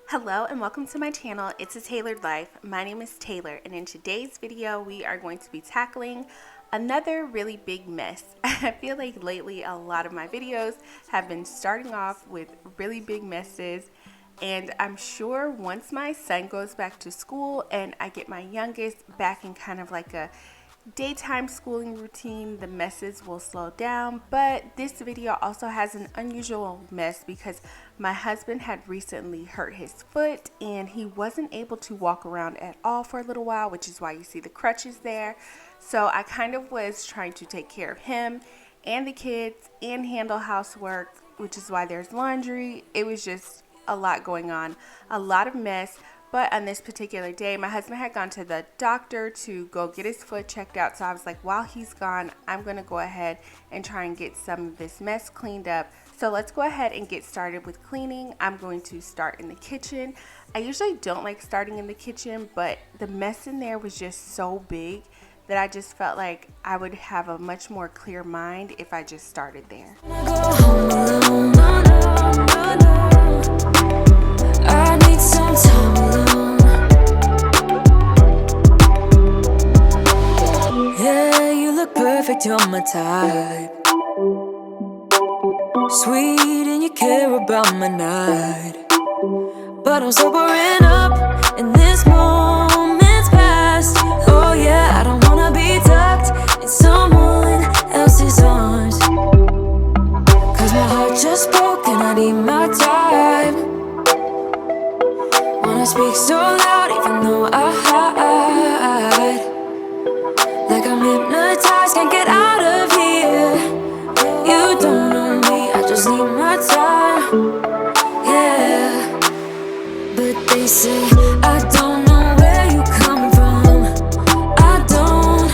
Hello and welcome to my channel. It's a Tailored Life. My name is Taylor, and in today's video we are going to be tackling another really big mess. I feel like lately a lot of my videos have been starting off with really big messes, and I'm sure once my son goes back to school and I get my youngest back in kind of like a daytime schooling routine, the messes will slow down. But this video also has an unusual mess because my husband had recently hurt his foot and he wasn't able to walk around at all for a little while, which is why you see the crutches there. So I kind of was trying to take care of him and the kids and handle housework, which is why there's laundry. It was just a lot going on, a lot of mess. But on this particular day, my husband had gone to the doctor to go get his foot checked out. So I was like, while he's gone, I'm going to go ahead and try and get some of this mess cleaned up. So let's go ahead and get started with cleaning. I'm going to start in the kitchen. I usually don't like starting in the kitchen, but the mess in there was just so big that I just felt like I would have a much more clear mind if I just started there. I need some time alone. Yeah, you look perfect, you're my type. Sweet and you care about my night. But I'm sobering up in this moment's past. Oh yeah, I don't wanna be tucked in someone else's arms. Cause my heart just broke and I need my time. Wanna speak so loud even though I hide. Like I'm hypnotized, can't get out of here. You don't know me, I just need my time. Yeah. But they say I don't know where you come from. I don't.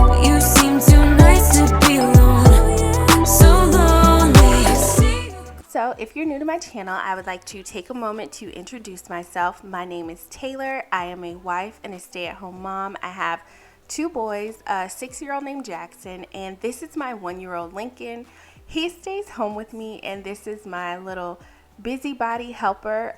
But you seem too nice to be alone. So lonely. So if you're new to my channel, I would like to take a moment to introduce myself. My name is Taylor. I am a wife and a stay-at-home mom. I have two boys, a 6-year-old named Jackson, and this is my 1-year-old Lincoln. He stays home with me, and this is my little busybody helper.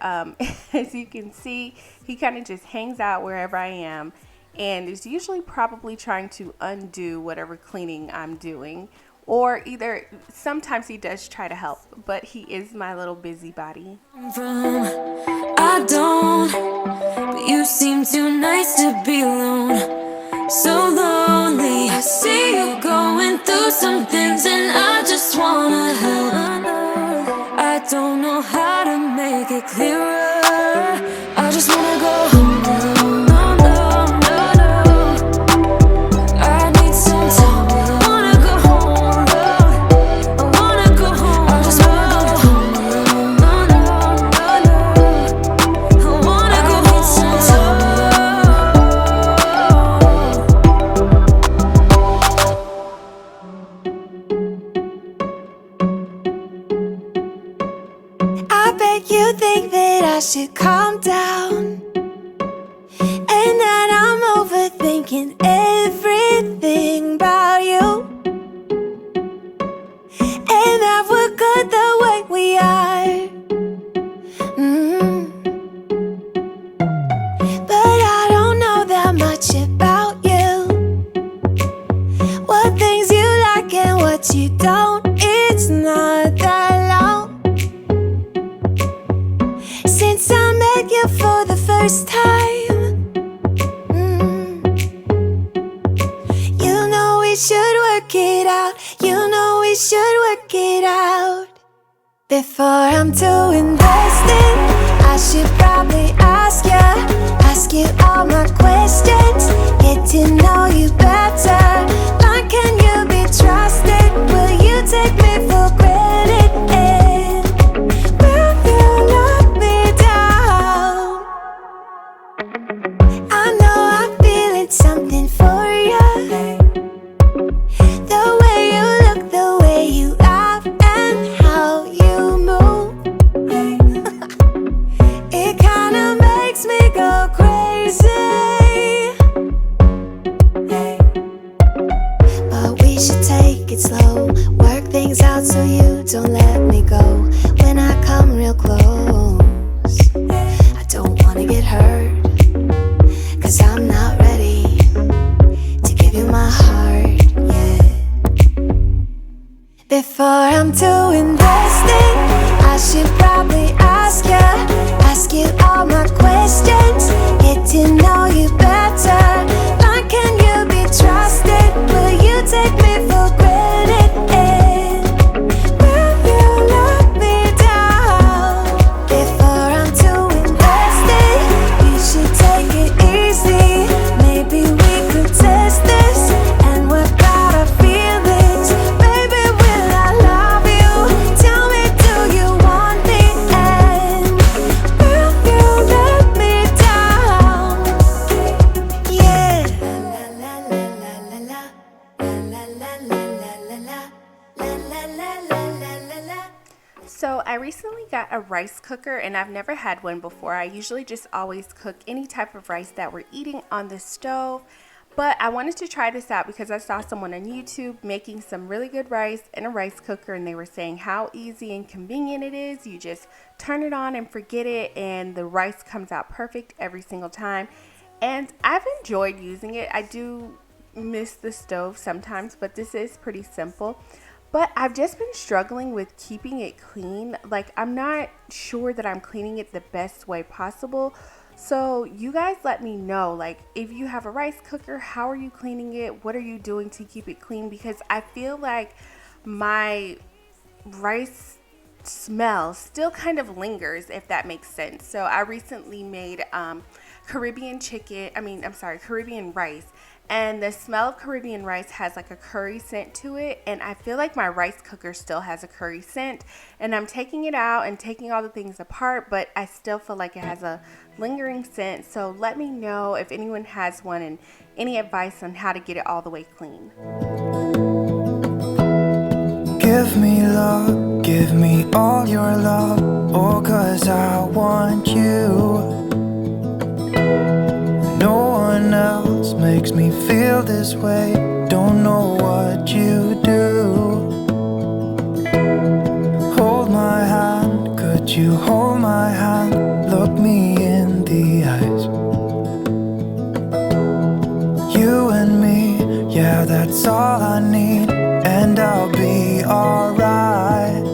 As you can see, he kind of just hangs out wherever I am and is usually probably trying to undo whatever cleaning I'm doing, or either sometimes he does try to help, but he is my little busybody. I don't, but you seem too nice to be alone. So lonely. I see you going through some things and I just wanna help. I don't know how to make it clearer. I just wanna go home alone. No, no, no, no. I need some time. I wanna go home alone. I wanna go home. I just wanna go home alone. No, no, no, no. I wanna go home some time. You think that I should calm down, and that I'm overthinking everything about you, and that we're good the way we are. But I don't know that much about you, what things you like and what you don't. It's not that long since I met you for the first time. You know we should work it out. You know we should work it out. Before I'm too invested, I should probably ask you all my questions, get to know you better. Like, can you be trusted? Will you take me for granted? Will you love me down? I know I'm feeling something for you. The way you look, the way you laugh, and how you move. It kinda makes me go crazy. But we should take it slow, work things out so you don't let me go when I come real close. a rice cooker, and I've never had one before. I usually just always cook any type of rice that we're eating on the stove. But I wanted to try this out because I saw someone on YouTube making some really good rice in a rice cooker, and they were saying how easy and convenient it is. You just turn it on and forget it, and the rice comes out perfect every single time. And I've enjoyed using it. I do miss the stove sometimes, but this is pretty simple. But I've just been struggling with keeping it clean. Like, I'm not sure that I'm cleaning it the best way possible. So you guys let me know, like, if you have a rice cooker, how are you cleaning it? What are you doing to keep it clean? Because I feel like my rice smell still kind of lingers, if that makes sense. So I recently made Caribbean rice, and the smell of Caribbean rice has like a curry scent to it, and I feel like my rice cooker still has a curry scent, and I'm taking it out and taking all the things apart, but I still feel like it has a lingering scent. So let me know if anyone has one and any advice on how to get it all the way clean. Give me love, give me all your love, oh, 'cause I want you. No one else makes me feel this way, don't know what you do. Hold my hand, could you hold my hand, look me in the eyes. You and me, yeah, that's all I need, and I'll be alright.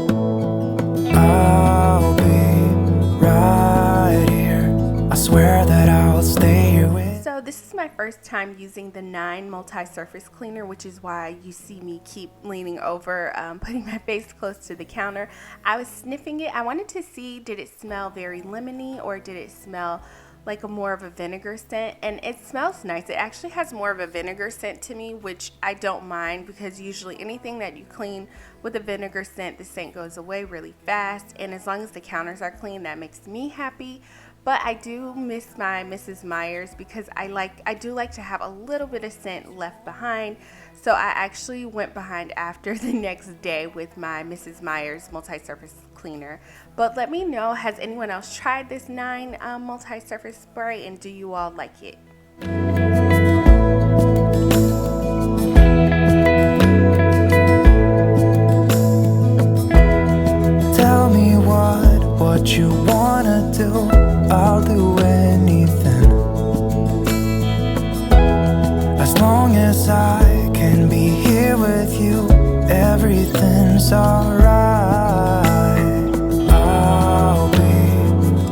I'll be right here, I swear that I'll stay here with. So this is my first time using the 9 multi-surface cleaner, which is why you see me keep leaning over, putting my face close to the counter. I was sniffing it. I wanted to see, did it smell very lemony or did it smell like a more of a vinegar scent? And it smells nice. It actually has more of a vinegar scent to me, which I don't mind, because usually anything that you clean with a vinegar scent, the scent goes away really fast, and as long as the counters are clean, that makes me happy. But I do miss my Mrs. Meyer's because I do like to have a little bit of scent left behind. So I actually went behind after the next day with my Mrs. Meyer's multi-surface cleaner. But let me know, has anyone else tried this 9 multi-surface spray, and do you all like it? Tell me what you wanna do, I'll do anything, as long as I can be here with you, everything's alright. I'll be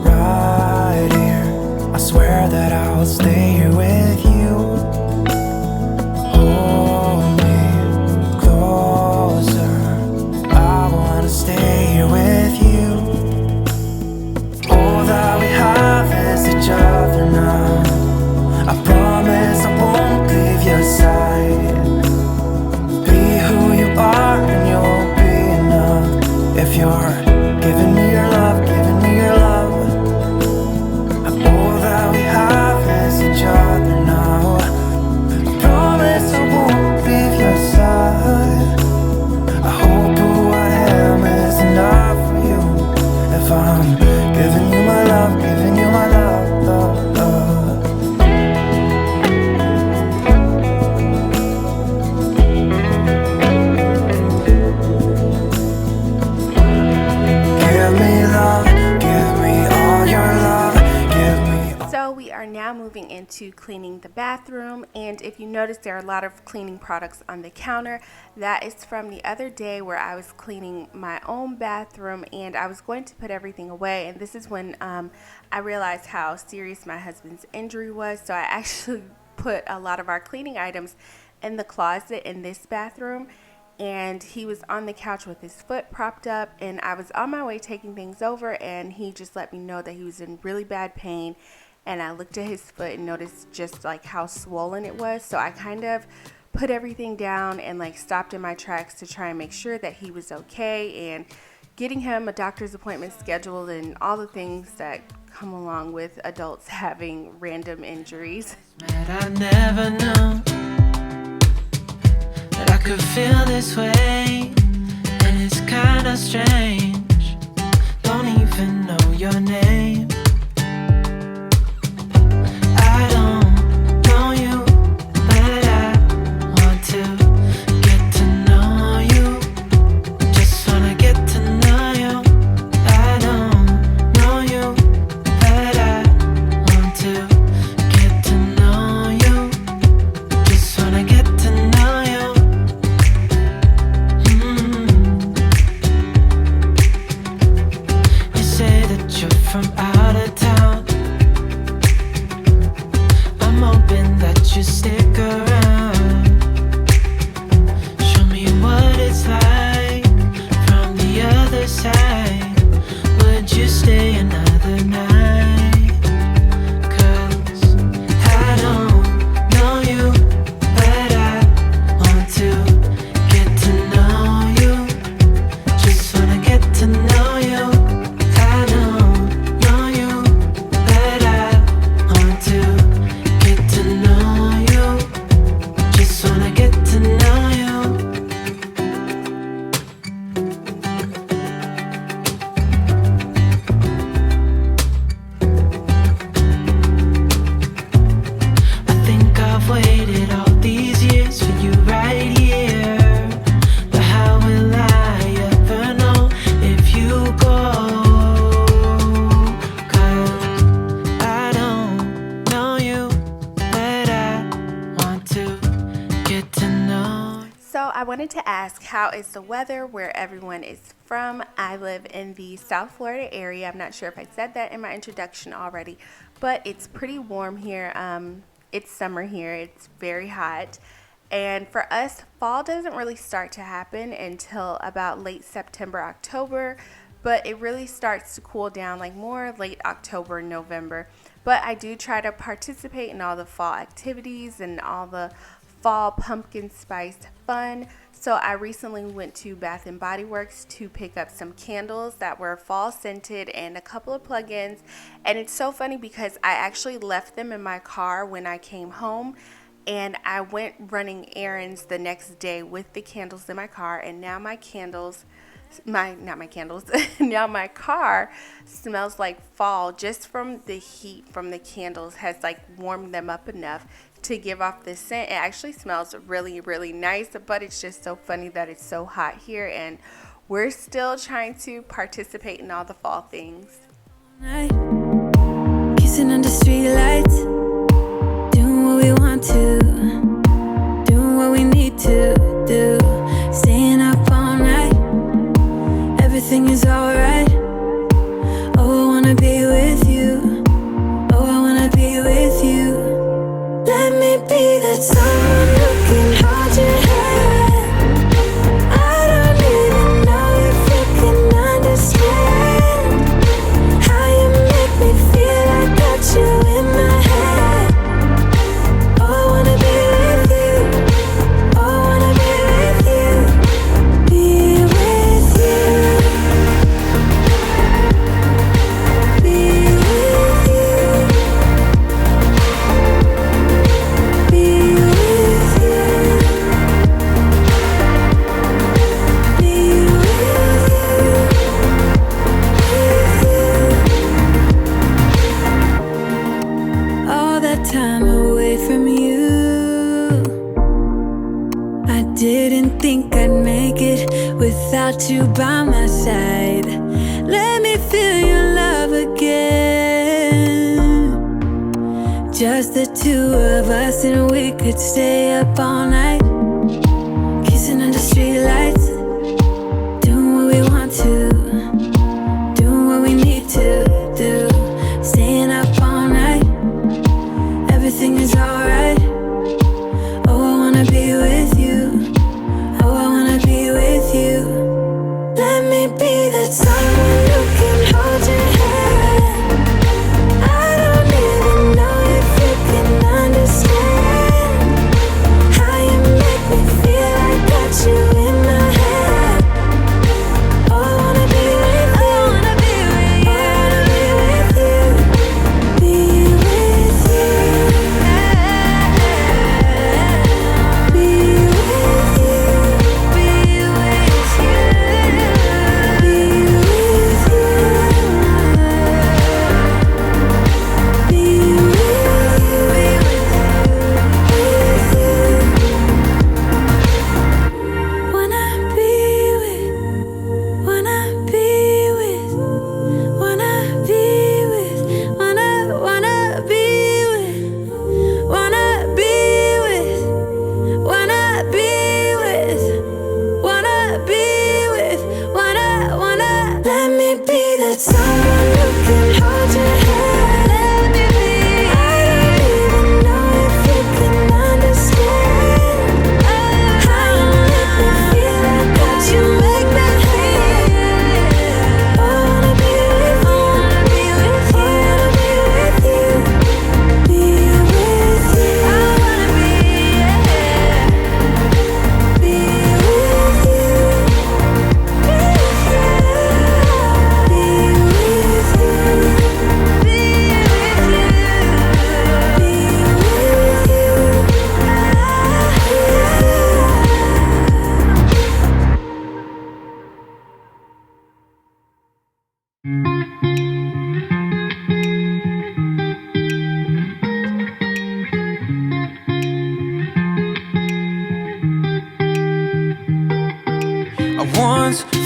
right here, I swear that I'll stay here with you. Hold me closer, I wanna stay here with you. All that we have is each other now, I promise I won't leave your side. Be who you are and you'll be enough, if you're giving me your love, giving me your love. All that we have is each other now, I promise I won't leave your side. I hope who I am is enough for you, if I'm giving you my love, giving you my love, love, love. Give me love, give me all your love, give me all. So we are now moving into cleaning the bathroom, and if you notice, there are a lot of cleaning products on the counter. That is from the other day where I was cleaning my own bathroom, and I was going to put everything away, and this is when I realized how serious my husband's injury was. So I actually put a lot of our cleaning items in the closet in this bathroom, and he was on the couch with his foot propped up, and I was on my way taking things over, and he just let me know that he was in really bad pain. And I looked at his foot and noticed just like how swollen it was. So I kind of put everything down and like stopped in my tracks to try and make sure that he was okay, and getting him a doctor's appointment scheduled and all the things that come along with adults having random injuries. I never knew that I could feel this way, and it's kinda strange. Don't even even know your name. I don't know you, but I want to get to know you. Just wanna get to know you. I don't know you, but I want to get to know you. Just wanna get to know you. You say that you're from out of town. I'm hoping that you stick around. Show me what it's like from the other side. Would you stay another night? 'Cause I don't know you, but I want to get to know you. Just wanna get to know you. I don't know you, but I want to get to know you. Just wanna get to know you. I think I've waited all these years for you right here. But how will I ever know if you go? 'Cause I don't know you, but I want to get to know. So I wanted to ask, how is the weather where everyone is from? I live in the South Florida area. I'm not sure if I said that in my introduction already, but it's pretty warm here. It's summer here. It's very hot. And for us, fall doesn't really start to happen until about late September, October, but it really starts to cool down like more late October, November. But I do try to participate in all the fall activities and all the fall pumpkin spice fun. So I recently went to Bath and Body Works to pick up some candles that were fall scented and a couple of plugins. And it's so funny because I actually left them in my car when I came home, and I went running errands the next day with the candles in my car, and now my candles now my car smells like fall just from the heat from the candles has like warmed them up enough to give off this scent. It actually smells really, really nice, but it's just so funny that it's so hot here and we're still trying to participate in all the fall things. Night, kissing under street lights, doing what we want to, doing what we need to do, staying up all night, everything is alright. Oh, I wanna be with you, oh, I wanna be with you. Let me be that someone who can hold your hand. I don't even know if you can understand how you make me feel. I got you in my head. Oh, I wanna be with you. Oh, I wanna be with you. Be with you. Be with you. Be with you. Be with you. All that time away from you, I didn't think I'd make it without you by my side. Let me feel your love again. Just the two of us, and we could stay up all night, kissing under street lights, doing what we want to, doing what we need to do, staying up all night, everything is alright. Oh, I wanna be with you, oh, I wanna be with you. Let me be that someone who can hold your hand. I don't even know if you can understand how you make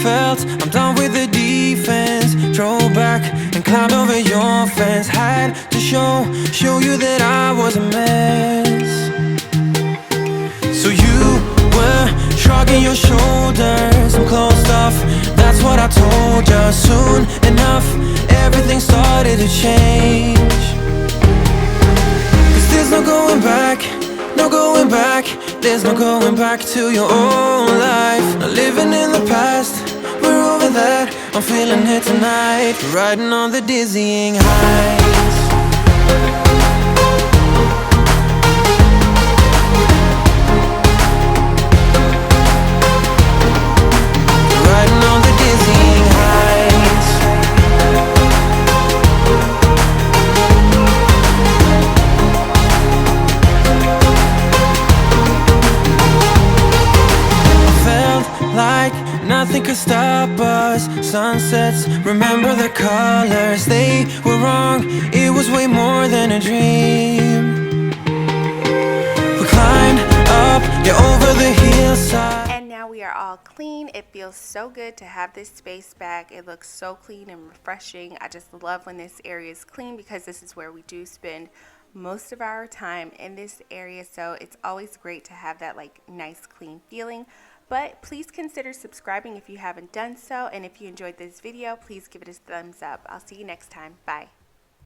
Felt I'm done with the defense. Drove back and climbed over your fence. Had to show you that I was a mess. So you were shrugging your shoulders. I'm closed off, that's what I told you. Soon enough, everything started to change. Cause there's no going back, no going back. There's no going back to your old life. Not living in the past, we're over that. I'm feeling it tonight, riding on the dizzying heights. Riding on the dizzying heights. Felt like nothing could stop us. Sunsets, remember the colors. They were wrong, it was way more than a dream. We climbed up, yeah, over the hillside. And now we are all clean. It feels so good to have this space back. It looks so clean and refreshing. I just love when this area is clean because this is where we do spend most of our time in this area. So it's always great to have that like nice clean feeling. But please consider subscribing if you haven't done so. And if you enjoyed this video, please give it a thumbs up. I'll see you next time. Bye.